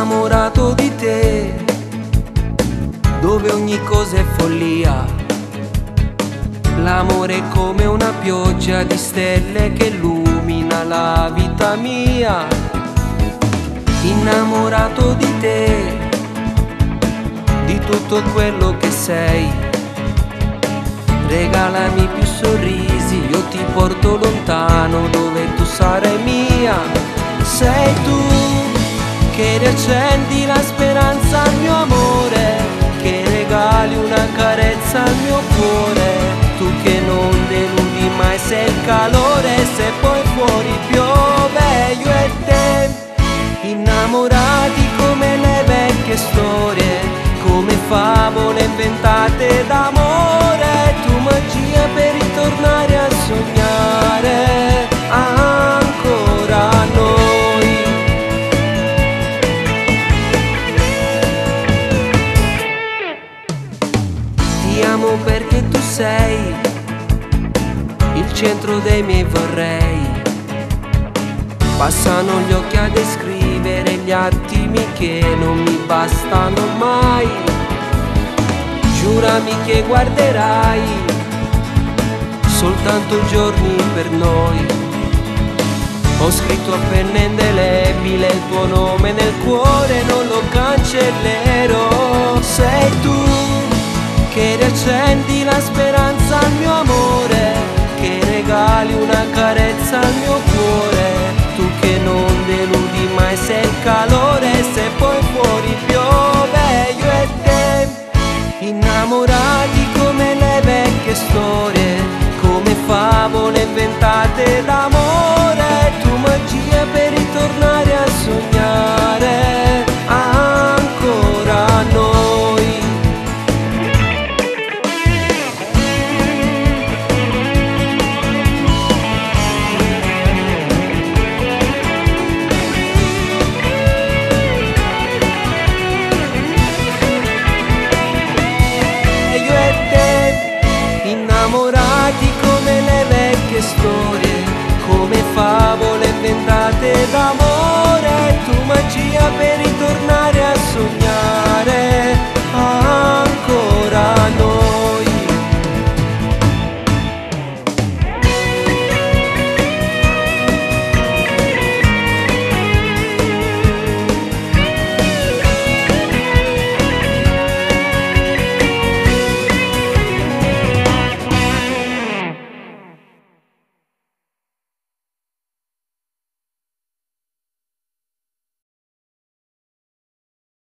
innamorato di te, dove ogni cosa è follia. L'amore è come una pioggia di stelle che illumina la vita mia. Innamorato di te, di tutto quello che sei. Regalami più sorrisi, io ti porto lontano dove tu sarai mia. Sei tu che riaccendi la speranza al mio amore, che regali una carezza al mio cuore. Tu che non deludi mai, sei il calore, se poi fuori piove. Io e te, innamorati come le vecchie storie, come favole inventate d'amore. Tu magia per ritornare a sognare ancora noi. Ti amo perché tu sei il centro dei miei vorrei. Passano gli occhi a descrivere gli attimi che non mi bastano mai. Giurami che guarderai soltanto giorni per noi. Ho scritto a penna indelebile il tuo nome nel cuore, non lo cancellerò. Sei tu che riaccendi la speranza al mio amore, che regali una carezza al mio cuore. Tu che non deludi mai, sei il calore, se poi fuori piove. Io e te, innamorati come le vecchie storie, come favole inventate d'amore. Tu magia per ritornare a sognare ancora noi. Innamorati come le vecchie storie, come favole inventate d'amore. Tu magia per